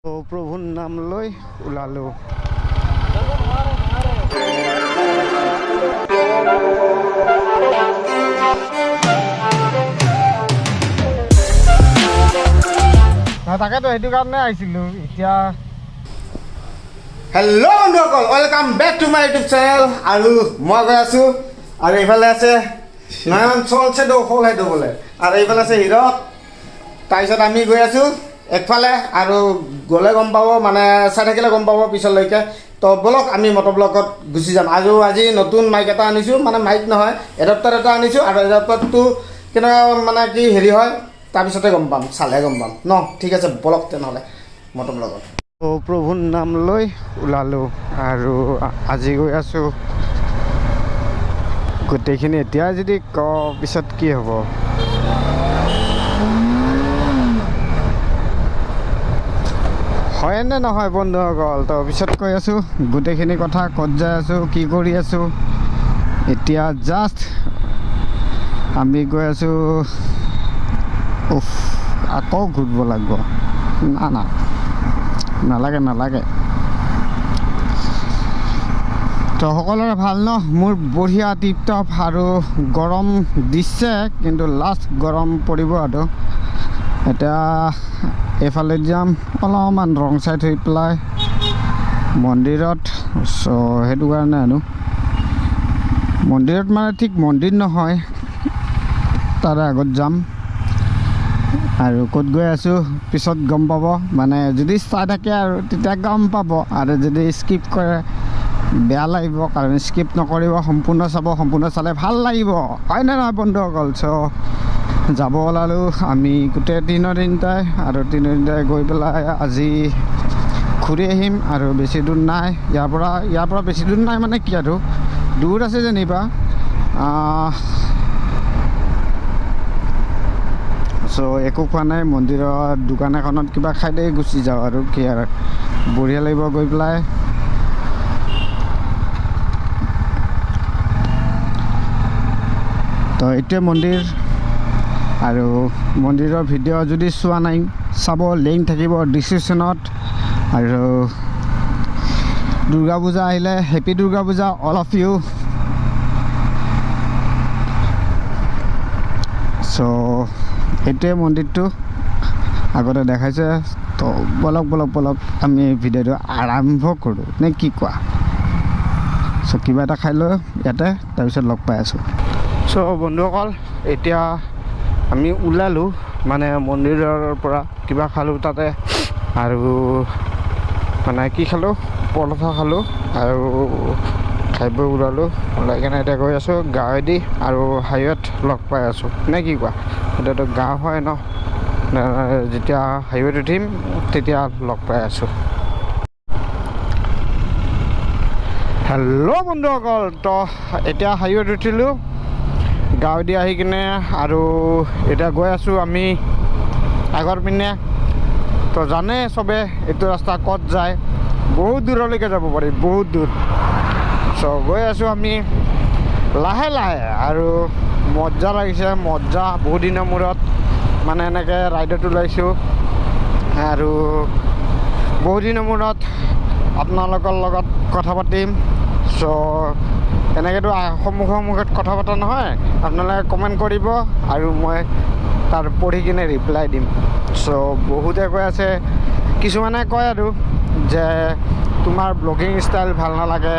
তো প্ৰভুৰ নাম লৈ ওলালো। তাকেতো সেইটো কাৰণে আহিছিলোঁ এতিয়া। হেল্ল' বন্ধুসকল, welcome back to my YouTube channel. আৰু মই গৈ আছোঁ আৰু এইফালে আছে নয়ন চলছে দৌল সেইটো বোলে, আৰু এইফালে আছে হিৰক। তাৰপিছত আমি গৈ আছোঁ একফালে, আৰু গ'লে গম পাব, মানে চাই থাকিলে গম পাব পিছলৈকে। তো বলক আমি মটৰ ব্লকত গুচি যাম। আৰু আজি নতুন মাইক এটা আনিছোঁ, মানে মাইক নহয় এডাপ্টাৰ এটা আনিছোঁ, আৰু এডাপ্টাৰটো কেনেকুৱা মানে কি হেৰি হয় তাৰপিছতে গম পাম, চালেহে গম পাম ন। ঠিক আছে বলক তেনেহ'লে মটৰ ব্লকত। তো প্ৰভুৰ নাম লৈ ওলালো আৰু আজি গৈ আছোঁ গোটেইখিনি। এতিয়া যদি পিছত কি হ'ব, হয় নে নহয় বন্ধুসকল। তো পিছত কৈ আছোঁ গোটেইখিনি কথা, ক'ত যাই আছোঁ, কি কৰি আছোঁ। এতিয়া জাষ্ট আমি গৈ আছোঁ, আকৌ ঘূৰিব লাগিব। না নালাগে। তো সকলোৰে ভাল ন? মোৰ বঢ়িয়া টিপটপ, আৰু গৰম দিছে কিন্তু লাষ্ট গৰম পৰিব। আৰু এতিয়া এইফালে যাম অলপমান ৰং চাই থৈ পেলাই মন্দিৰত। চ' সেইটো কাৰণে আৰু মন্দিৰত মানে ঠিক মন্দিৰ নহয়, তাৰে আগত যাম। আৰু ক'ত গৈ আছোঁ পিছত গম পাব, মানে যদি চাই থাকে আৰু তেতিয়া গম পাব, আৰু যদি স্কিপ কৰে বেয়া লাগিব, কাৰণ স্কিপ নকৰিব, সম্পূৰ্ণ চাব। সম্পূৰ্ণ চালে ভাল লাগিব, হয় নে নহয় বন্ধুসকল। চ' যাব ওলালোঁ আমি গোটেই তিনিটাই, আৰু তিনিটাই গৈ পেলাই আজি ঘূৰি আহিম। আৰু বেছি দূৰ নাই ইয়াৰ পৰা বেছি দূৰ নাই, মানে কি আৰু দূৰ আছে যেনিবা। চ' একো খোৱা নাই, মন্দিৰৰ দোকান এখনত কিবা খাই দেই গুচি যাওঁ। আৰু কি আৰু বঢ়িয়া লাগিব গৈ পেলাই। তো এইটোৱে মন্দিৰ, আৰু মন্দিৰৰ ভিডিঅ' যদি চোৱা নাই চাব, লিংক থাকিব ডিছক্ৰিপশ্যনত। আৰু দুৰ্গা পূজা আহিলে happy Durga Puja all of U. চ' এইটোৱে মন্দিৰটো আগতে দেখাইছে। তো বলক আমি ভিডিঅ'টো আৰম্ভ কৰোঁ, নে কি কোৱা? চ' কিবা এটা খাই লৈ ইয়াতে, তাৰপিছত লগ পাই আছোঁ। চ' বন্ধুসকল এতিয়া আমি ওলালোঁ, মানে মন্দিৰৰ পৰা কিবা খালোঁ তাতে, আৰু মানে কি খালোঁ, পৰঠা খালোঁ, আৰু খাই বৈ ওলালোঁ। ওলাই কিনে এতিয়া গৈ আছোঁ গাঁৱেদি, আৰু হাইৱেত লগ পাই আছোঁ, নে কি কোৱা? এতিয়াতো গাঁও হয় ন, যেতিয়া হাইৱেত উঠিম তেতিয়া লগ পাই আছোঁ। হেল্ল' বন্ধুসকল, তো এতিয়া হাইৱেত উঠিলোঁ গাঁৱেদি আহি কিনে, আৰু এতিয়া গৈ আছোঁ আমি আগৰ পিনে। তো জানে চবে এইটো ৰাস্তা ক'ত যায়, বহুত দূৰলৈকে যাব পাৰি, বহুত দূৰ। চ' গৈ আছোঁ আমি লাহে লাহে, আৰু মজা লাগিছে, মজা। বহুত দিনৰ মূৰত মানে এনেকৈ ৰাইডত ওলাইছোঁ, আৰু বহুত দিনৰ মূৰত আপোনালোকৰ লগত কথা পাতিম। চ' এনেকৈতো সন্মুখত কথা পতা নহয়, আপোনালোকে কমেণ্ট কৰিব, আৰু মই তাৰ পঢ়ি কিনে ৰিপ্লাই দিম। চ' বহুতে কৈ আছে, কিছুমানে কয় আৰু যে তোমাৰ ব্লগিং ষ্টাইল ভাল নালাগে,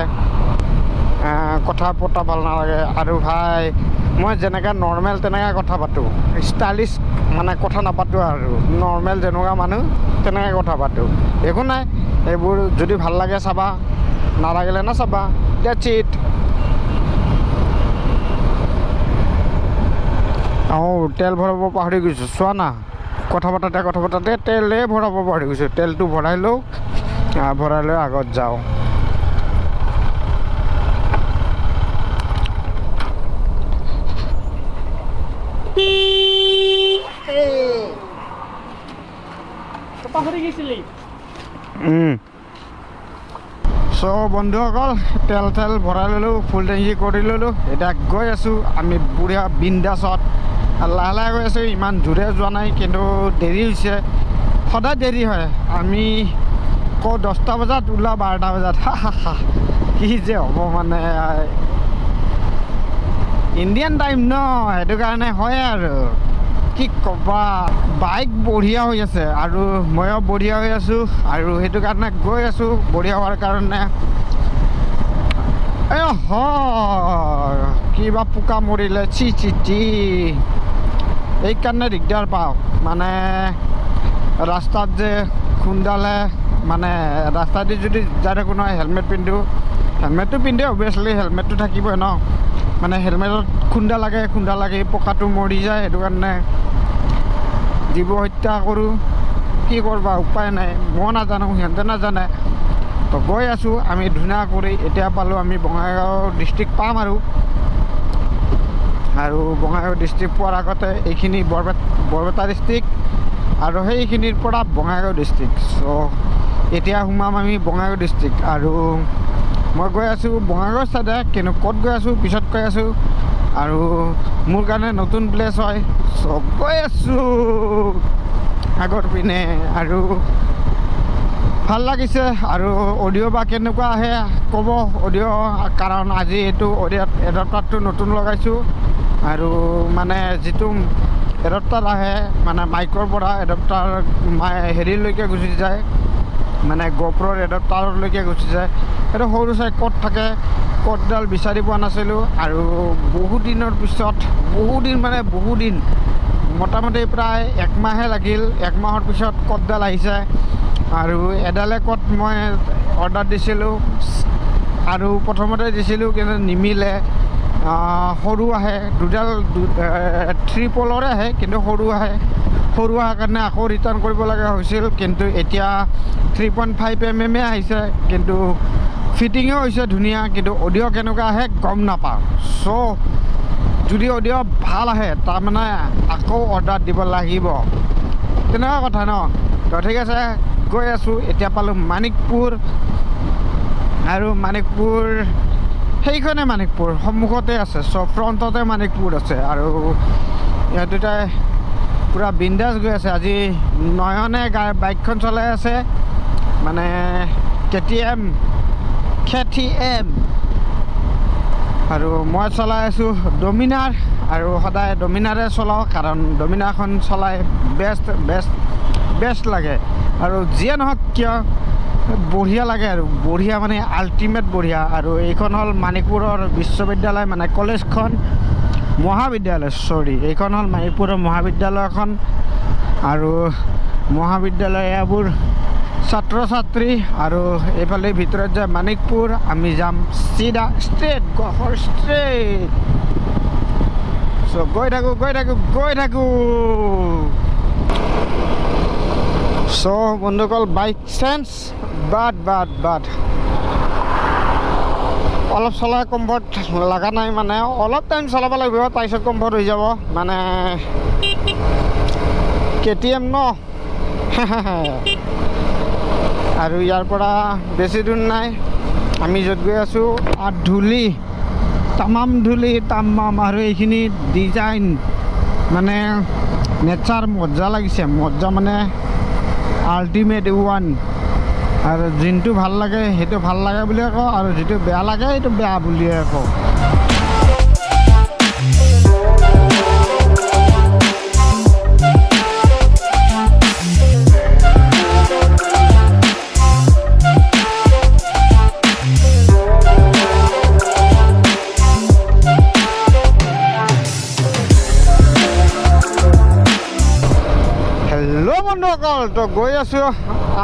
কথা পতা ভাল নালাগে। আৰু ভাই মই যেনেকৈ নৰ্মেল তেনেকৈ কথা পাতোঁ, ষ্টাইলিছ মানে কথা নাপাতোঁ, আৰু নৰ্মেল যেনেকুৱা মানুহ তেনেকৈ কথা পাতোঁ। একো নাই, এইবোৰ যদি ভাল লাগে চাবা, নালাগিলে নাচাবা, ডেটছ ইট। তেল ভৰাব পাহৰি গৈছোঁ, চোৱা না, কথা পাতাতে তেলে ভৰাব পাহৰি গৈছোঁ। তেলটো ভৰাই লওঁ, ভৰাই লৈ আগত যাওঁ। চ' বন্ধুসকল তেল ভৰাই ল'লোঁ, ফুল টেংকি কৰি ল'লোঁ। এতিয়া গৈ আছোঁ আমি বঢ়িয়া বিন্দাছত, লাহে লাহে গৈ আছোঁ, ইমান জোৰে যোৱা নাই, কিন্তু দেৰি হৈছে। সদায় দেৰি হয় আমি কওঁ 10টা বজাত ওলা 12টা বজাত কি যে হ'ব মানে ইণ্ডিয়ান টাইম ন সেইটো কাৰণে হয় আৰু কি ক'বা বাইক বঢ়িয়া হৈ আছে আৰু ময়ো বঢ়িয়া হৈ আছোঁ আৰু সেইটো কাৰণে গৈ আছোঁ বঢ়িয়া হোৱাৰ কাৰণে কিবা পোকা মৰিলে চি এইকাৰণে দিগদাৰ পাওঁ মানে ৰাস্তাত যে খুন্দালে মানে ৰাস্তাদি যদি যাই থাকোঁ নহয় হেলমেট পিন্ধোঁ হেলমেটটো পিন্ধে অভিয়াছলি হেলমেটটো থাকিবই ন মানে হেলমেটত খুন্দা লাগে পকাটো মৰি যায় সেইটো কাৰণে জীৱ হত্যা কৰোঁ কি কৰবা উপায় নাই মই নাজানো সিহঁতে নাজানে তো গৈ আছোঁ আমি ধুনীয়া কৰি এতিয়া পালোঁ আমি বঙাইগাঁও ডিষ্ট্ৰিক্ট পাম আৰু বঙাইগাঁও ডিষ্ট্ৰিক্ট পোৱাৰ আগতে এইখিনি বৰপেটা ডিষ্ট্ৰিক্ট আৰু সেইখিনিৰ পৰা বঙাইগাঁও ডিষ্ট্ৰিক্ট চ' এতিয়া সোমাম আমি বঙাইগাঁও ডিষ্ট্ৰিক্ট আৰু মই গৈ আছোঁ বঙাইগাঁও চাইডে কিন্তু ক'ত গৈ আছোঁ পিছত কৈ আছোঁ আৰু মোৰ কাৰণে নতুন প্লেচ হয় চ' গৈ আছোঁ আগৰ পিনে আৰু ভাল লাগিছে আৰু অডিঅ' বা কেনেকুৱা আহে ক'ব অডিঅ' কাৰণ আজি এইটো অডিঅ' এডাপ্টাৰটো নতুন লগাইছোঁ আৰু মানে যিটো এডাপ্টাৰ আহে মানে মাইকৰ পৰা এডাপ্টাৰ হেৰিলৈকে গুচি যায় মানে গপ্ৰৰ এডাপ্টাৰলৈকে গুচি যায় সেইটো সৰু চাই ক'ত থাকে ক'তডাল বিচাৰি পোৱা নাছিলোঁ আৰু বহু দিনৰ পিছত বহু দিন মোটামুটি প্ৰায় 1 মাহে লাগিল 1 মাহৰ পিছত ক'তডাল আহিছে আৰু এডালে ক'ত মই অৰ্ডাৰ দিছিলোঁ আৰু প্ৰথমতে দিছিলোঁ কিন্তু নিমিলে সৰু আহে দুডাল ট্ৰিপলৰে আহে কিন্তু সৰু আহে সৰু অহাৰ কাৰণে আকৌ ৰিটাৰ্ণ কৰিব লগা হৈছিল কিন্তু এতিয়া 3.5 mm আহিছে কিন্তু ফিটিঙো হৈছে ধুনীয়া কিন্তু অডিঅ' কেনেকুৱা আহে গম নাপাওঁ চ' যদি অডিঅ' ভাল আহে তাৰমানে আকৌ অৰ্ডাৰ দিব লাগিব তেনেকুৱা কথা ন তো ঠিক আছে গৈ আছোঁ এতিয়া পালোঁ মানিকপুৰ আৰু মানিকপুৰ সেইখনে মানিকপুৰ সন্মুখতে আছে চ' ফ্ৰণ্টতে মানিকপুৰ আছে আৰু ইহঁত দুটাই পুৰা বিন্দাছ গৈ আছে আজি নয়নে বাইকখন চলাই আছে মানে KTM আৰু মই চলাই আছোঁ ডমিনাৰ আৰু সদায় ডমিনাৰে চলাওঁ কাৰণ ডমিনাৰখন চলাই বেষ্ট লাগে আৰু যিয়ে নহওক কিয় বঢ়িয়া লাগে আৰু বঢ়িয়া মানে আল্টিমেট বঢ়িয়া আৰু এইখন হ'ল মানিকপুৰৰ বিশ্ববিদ্যালয় মানে কলেজখন মহাবিদ্যালয় এইখন হ'ল মানিকপুৰৰ মহাবিদ্যালয়খন আৰু মহাবিদ্যালয়বোৰ ছাত্ৰ ছাত্ৰী আৰু এইফালে ভিতৰত যায় মানিকপুৰ আমি যাম চিধা ষ্ট্ৰেইট গহৰ ষ্ট্ৰেইট চ' গৈ থাকোঁ চ' বন্ধুসকল বাইক চেঞ্জ বাট অলপ চলাই কমফৰ্ট লগা নাই মানে অলপ টাইম চলাব লাগিব তাৰপিছত কমফৰ্ট হৈ যাব মানে KTM ন আৰু ইয়াৰ পৰা বেছি দূৰ নাই আমি য'ত গৈ আছোঁ আৰু ধূলি তামাম আৰু এইখিনি ডিজাইন মানে নেচাৰ মজা লাগিছে মজা মানে আল্টিমেট ওৱান আৰু যোনটো ভাল লাগে সেইটো ভাল লাগে বুলিয়ে কওঁ আৰু যিটো বেয়া লাগে সেইটো বেয়া বুলিয়ে কওঁ বন্ধুসকল তো গৈ আছোঁ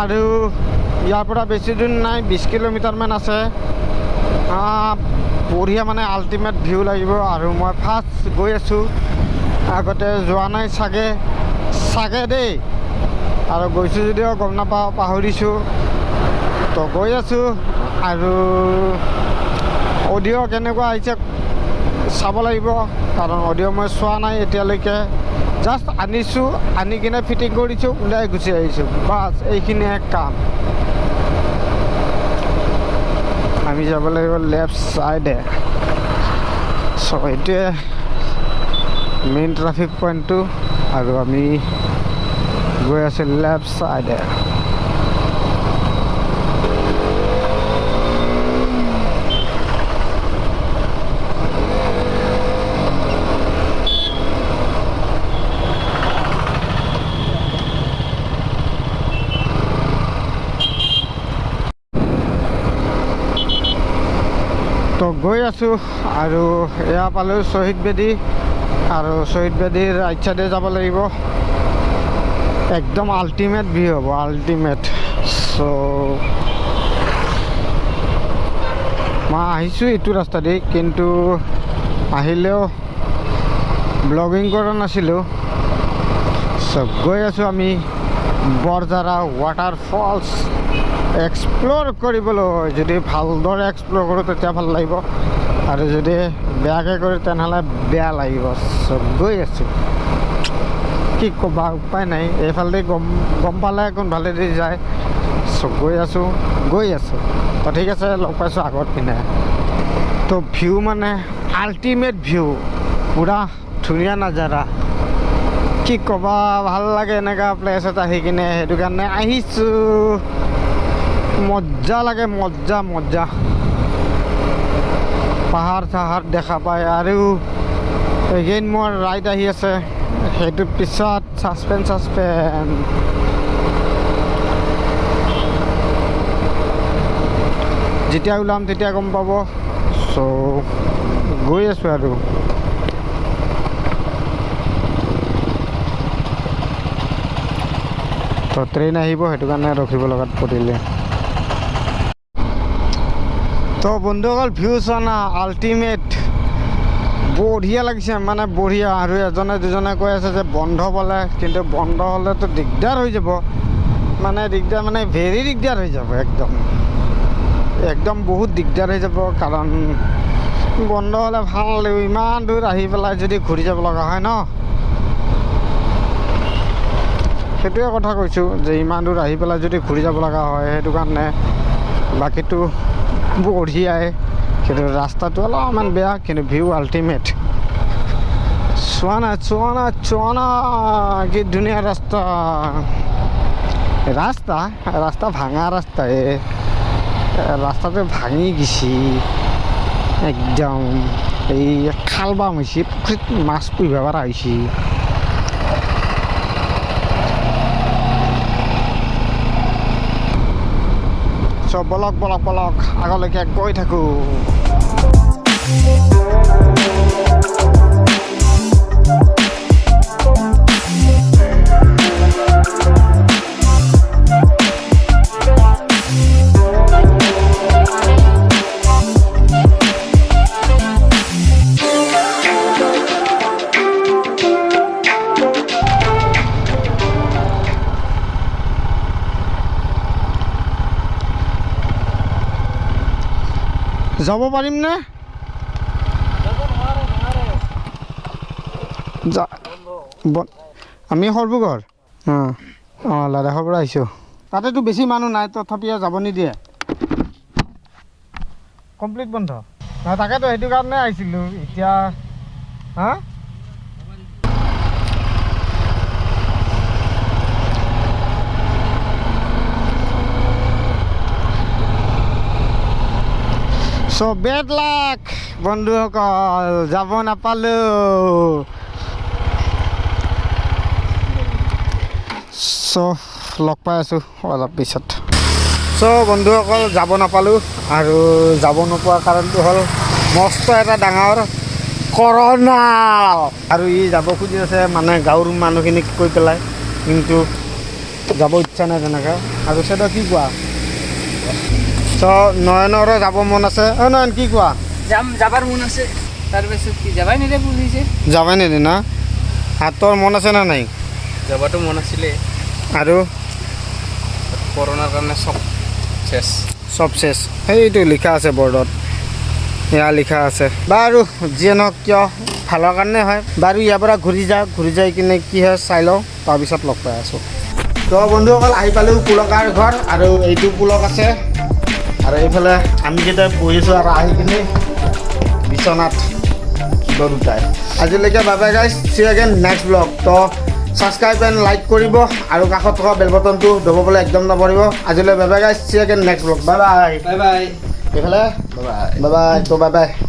আৰু ইয়াৰ পৰা বেছি দূৰ নাই 20 কিলোমিটাৰমান আছে বঢ়িয়া মানে আল্টিমেট ভিউ লাগিব আৰু মই ফাৰ্ষ্ট গৈ আছোঁ আগতে যোৱা নাই চাগে দেই আৰু গৈছোঁ যদিও গম নাপাওঁ পাহৰিছোঁ তো গৈ আছোঁ আৰু অডিঅ' কেনেকুৱা আহিছে চাব লাগিব কাৰণ অডিঅ' মই চোৱা নাই এতিয়ালৈকে জাষ্ট আনিছোঁ আনি কিনে ফিটিং কৰিছোঁ ওলাই গুচি আহিছোঁ বাছ এইখিনিয়ে কাম আমি যাব লাগিব লেফ্ট চাইডে চ' এইটোৱে মেইন ট্ৰাফিক পইণ্টটো আৰু আমি গৈ আছে লেফ্ট চাইডে। তো গৈ আছোঁ আৰু এয়া পালোঁ শ্বহীদ বেদী আৰু শ্বহীদ বেদীৰ ৰাইট চাইডে যাব লাগিব। একদম আল্টিমেট ভিউ হ'ব, আল্টিমেট। চ' মই আহিছোঁ এইটো ৰাস্তা দি, কিন্তু আহিলেও ব্লগিং কৰা নাছিলোঁ। চ' গৈ আছোঁ আমি বৰঝাৰা ৱাটাৰফলছ এক্সপ্ল'ৰ কৰিবলৈ। যদি ভালদৰে এক্সপ্ল'ৰ কৰোঁ তেতিয়া ভাল লাগিব, আৰু যদি বেয়াকৈ কৰোঁ তেনেহ'লে বেয়া লাগিব। চ' গৈ আছোঁ, কি ক'বা, উপায় নাই। এইফালেদি গম পালে কোনফালেদি যায়। চ' গৈ আছোঁ। তো ঠিক আছে, লগ পাইছোঁ আগত পিনে। তো ভিউ মানে আল্টিমেট ভিউ, পূৰা ধুনীয়া নাজাৰা। কি ক'বা, ভাল লাগে এনেকুৱা প্লেচ এটা আহি কিনে, সেইটো কাৰণে আহিছোঁ। মজা লাগে, মজা। পাহাৰ চাহাৰ দেখা পায়। আৰু এগেইন মোৰ ৰাইড আহি আছে, সেইটোৰ পিছত ছাছপেন্স। যেতিয়া ওলাম তেতিয়া গম পাব। চ' গৈ আছোঁ আৰু। তো ট্ৰেইন আহিব, সেইটো কাৰণে ৰখিব লগাত পৰিলে। তো বন্ধুসকল, ভিউ চোৱা না, আল্টিমেট বঢ়িয়া লাগিছে, মানে বঢ়িয়া। আৰু এজনে দুজনে কৈ আছে যে বন্ধ বোলে, কিন্তু বন্ধ হ'লেতো দিগদাৰ হৈ যাব। মানে ভেৰি দিগদাৰ হৈ যাব, একদম বহুত দিগদাৰ হৈ যাব। কাৰণ বন্ধ হ'লে ভাল লাগিব, ইমান দূৰ আহি পেলাই যদি ঘূৰি যাব লগা হয় ন। সেইটোৱে কথা কৈছোঁ, যে ইমান দূৰ আহি পেলাই যদি ঘূৰি যাব লগা হয়, সেইটো কাৰণে। বাকীটো বঢ়িয়াই, কিন্তু ৰাস্তাটো অলপমান বেয়া, কিন্তু ভিউ আল্টিমেট। চোৱা না, কি ধুনীয়া ৰাস্তা ভাঙা ৰাস্তাই। ৰাস্তাটো ভাঙি গেছি একদম। এই খাল বাম হৈছে, পুখুৰীত মাছ পুহিব পৰা হৈছে। চ' বলক আগলৈকে গৈ থাকোঁ। যাব পাৰিম নে? আমি সৰ্বগড় লাডাখৰ পৰা আহিছোঁ। তাতেতো বেছি মানুহ নাই, তথাপিও যাব নিদিয়ে, কমপ্লিট বন্ধ। তাকেতো সেইটো কাৰণে আহিছিলোঁ এতিয়া। চ' বেড লাক বন্ধুসকল, যাব নাপালোঁ। চ' লগ পাই আছোঁ অলপ পিছত। চ' বন্ধুসকল, যাব নাপালোঁ। আৰু যাব নোপোৱাৰ কাৰণটো হ'ল মস্ত এটা ডাঙৰ কৰোণা। আৰু ই যাব খুজি আছে, মানে গাঁৱৰ মানুহখিনিক কৈ পেলাই, কিন্তু যাব ইচ্ছা নাই তেনেকৈ। আৰু সেটা কি কোৱা? চ' নয়নৰো যাব মন আছে। নয়ন কি কোৱা? যাবাৰ মন আছে, তাৰপিছত কি যাবাই নিদিয়ে পুলিচে। যাবাই নিদিয়ে না? হাতৰ মন আছে না নাই? যাবাতো মন আছিলে, আৰু কৰোণাৰ কাৰণে চব শেষ। সেইটো লিখা আছে বৰ্ডত, এয়া লিখা আছে। বাৰু যিয়ে নহওক কিয়, ভালৰ কাৰণে হয়। বাৰু ইয়াৰ পৰা ঘূৰি যাই কিনে কি হয় চাই লওঁ, তাৰপিছত লগ পাই আছোঁ। তো বন্ধুসকল, আহি পালোঁ পুলকাৰ ঘৰ। আৰু এইটো পুলক আছে, আৰু এইফালে আমি কেইটা বহিছোঁ। আৰু আহি কিনে বিচনাত দুটাই। আজিলৈকে bye bye guys, see you again next blog. তো ছাবস্ক্ৰাইব এণ্ড লাইক কৰিব আৰু কাষত থকা বেল বটনটো দবাবলৈ একদম নপৰিব আজিলৈ bye bye guys see you again next blog bye bye bye bye এইফালে বাই বাই বাই তো বাই বাই